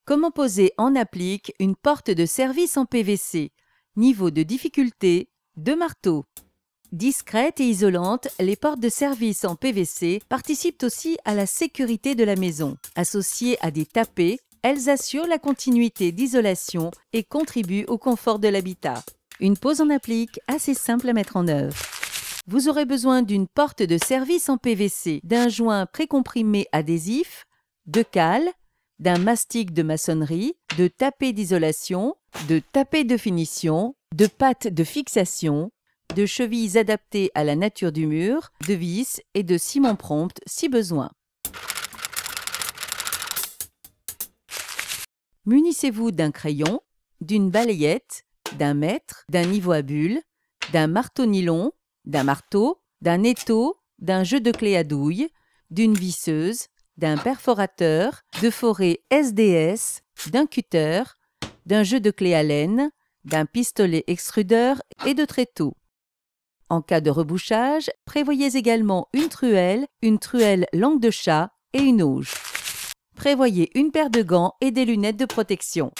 Comment poser en applique une porte de service en PVC? Niveau de difficulté, 2 marteaux. Discrètes et isolantes, les portes de service en PVC participent aussi à la sécurité de la maison. Associées à des tapés, elles assurent la continuité d'isolation et contribuent au confort de l'habitat. Une pose en applique assez simple à mettre en œuvre. Vous aurez besoin d'une porte de service en PVC, d'un joint précomprimé adhésif, de cales, d'un mastic de maçonnerie, de tapés d'isolation, de tapés de finition, de pattes de fixation, de chevilles adaptées à la nature du mur, de vis et de ciment prompt si besoin. Munissez-vous d'un crayon, d'une balayette, d'un mètre, d'un niveau à bulles, d'un marteau nylon, d'un marteau, d'un étau, d'un jeu de clé à douille, d'une visseuse, d'un perforateur, de forêt SDS, d'un cutter, d'un jeu de clé à laine, d'un pistolet extrudeur et de tréteaux. En cas de rebouchage, prévoyez également une truelle langue de chat et une auge. Prévoyez une paire de gants et des lunettes de protection.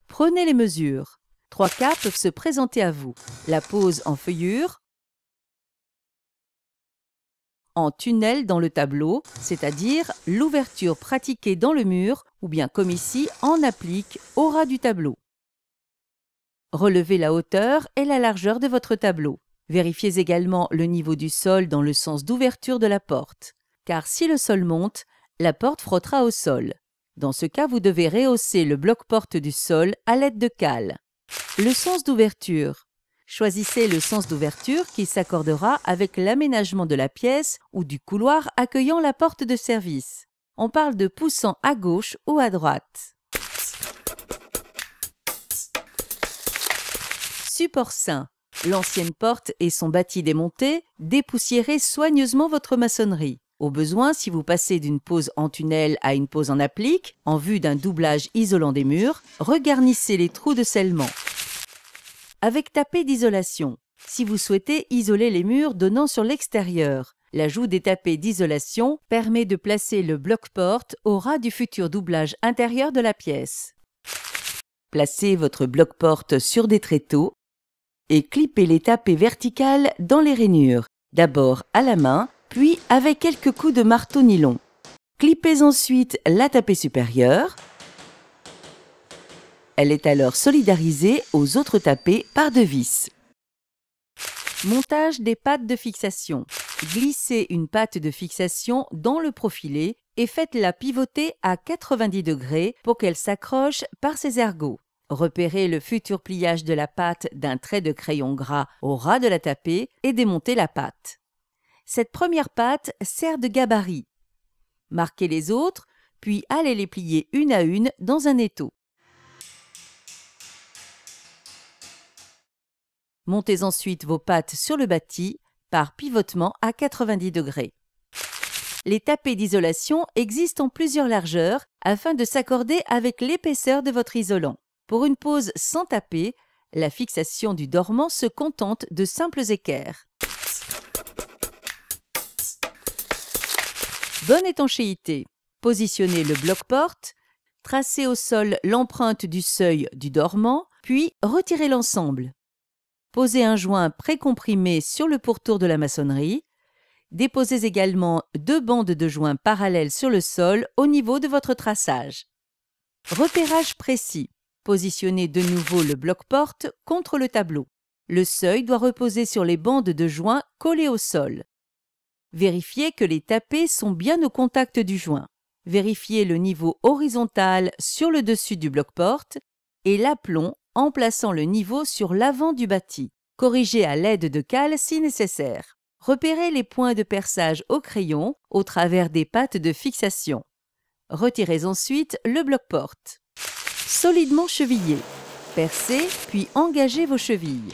Prenez les mesures. 3 cas peuvent se présenter à vous. La pose en feuillure, en tunnel dans le tableau, c'est-à-dire l'ouverture pratiquée dans le mur ou bien comme ici en applique au ras du tableau. Relevez la hauteur et la largeur de votre tableau. Vérifiez également le niveau du sol dans le sens d'ouverture de la porte, car si le sol monte, la porte frottera au sol. Dans ce cas, vous devez rehausser le bloc-porte du sol à l'aide de cales. Le sens d'ouverture. Choisissez le sens d'ouverture qui s'accordera avec l'aménagement de la pièce ou du couloir accueillant la porte de service. On parle de poussant à gauche ou à droite. Support sain. L'ancienne porte et son bâti démonté, dépoussiérez soigneusement votre maçonnerie. Au besoin, si vous passez d'une pose en tunnel à une pose en applique, en vue d'un doublage isolant des murs, regarnissez les trous de scellement. Avec tapés d'isolation. Si vous souhaitez isoler les murs donnant sur l'extérieur, l'ajout des tapés d'isolation permet de placer le bloc-porte au ras du futur doublage intérieur de la pièce. Placez votre bloc-porte sur des tréteaux et clippez les tapés verticales dans les rainures, d'abord à la main, puis avec quelques coups de marteau nylon. Clippez ensuite la tapée supérieure. Elle est alors solidarisée aux autres tapés par 2 vis. Montage des pattes de fixation. Glissez une patte de fixation dans le profilé et faites-la pivoter à 90 degrés pour qu'elle s'accroche par ses ergots. Repérez le futur pliage de la patte d'un trait de crayon gras au ras de la tapée et démontez la patte. Cette première patte sert de gabarit. Marquez les autres, puis allez les plier une à une dans un étau. Montez ensuite vos pattes sur le bâti par pivotement à 90 degrés. Les tapés d'isolation existent en plusieurs largeurs afin de s'accorder avec l'épaisseur de votre isolant. Pour une pose sans tapé, la fixation du dormant se contente de simples équerres. Bonne étanchéité. Positionnez le bloc-porte, tracez au sol l'empreinte du seuil du dormant, puis retirez l'ensemble. Posez un joint précomprimé sur le pourtour de la maçonnerie. Déposez également 2 bandes de joints parallèles sur le sol au niveau de votre traçage. Repérage précis. Positionnez de nouveau le bloc-porte contre le tableau. Le seuil doit reposer sur les bandes de joints collées au sol. Vérifiez que les tapés sont bien au contact du joint. Vérifiez le niveau horizontal sur le dessus du bloc-porte et l'aplomb en plaçant le niveau sur l'avant du bâti. Corrigez à l'aide de cales si nécessaire. Repérez les points de perçage au crayon au travers des pattes de fixation. Retirez ensuite le bloc-porte. Solidement chevillé. Percez puis engagez vos chevilles.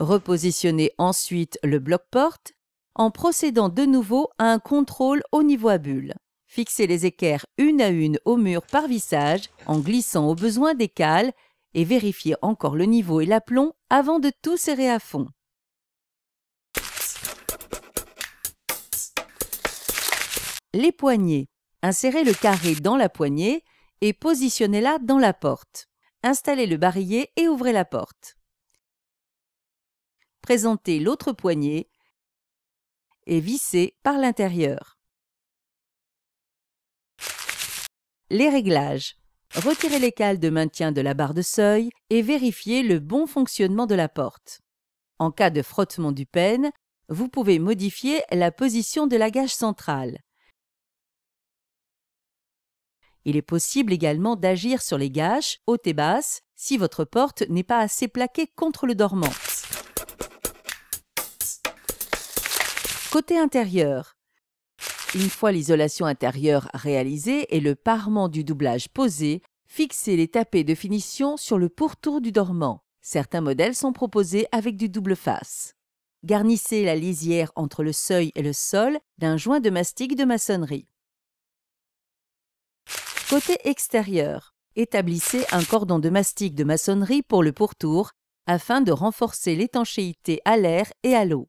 Repositionnez ensuite le bloc-porte en procédant de nouveau à un contrôle au niveau à bulles. Fixez les équerres une à une au mur par vissage en glissant au besoin des cales et vérifiez encore le niveau et l'aplomb avant de tout serrer à fond. Les poignées. Insérez le carré dans la poignée et positionnez-la dans la porte. Installez le barillet et ouvrez la porte. Présentez l'autre poignée et vissez par l'intérieur. Les réglages. Retirez les cales de maintien de la barre de seuil et vérifiez le bon fonctionnement de la porte. En cas de frottement du pêne, vous pouvez modifier la position de la gage centrale. Il est possible également d'agir sur les gages, hautes et basses, si votre porte n'est pas assez plaquée contre le dormant. Côté intérieur. Une fois l'isolation intérieure réalisée et le parement du doublage posé, fixez les tapés de finition sur le pourtour du dormant. Certains modèles sont proposés avec du double face. Garnissez la lisière entre le seuil et le sol d'un joint de mastic de maçonnerie. Côté extérieur, établissez un cordon de mastic de maçonnerie pour le pourtour afin de renforcer l'étanchéité à l'air et à l'eau.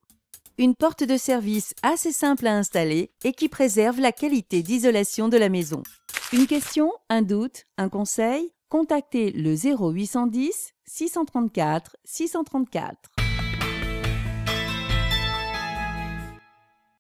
Une porte de service assez simple à installer et qui préserve la qualité d'isolation de la maison. Une question, un doute, un conseil? Contactez le 0810 634 634.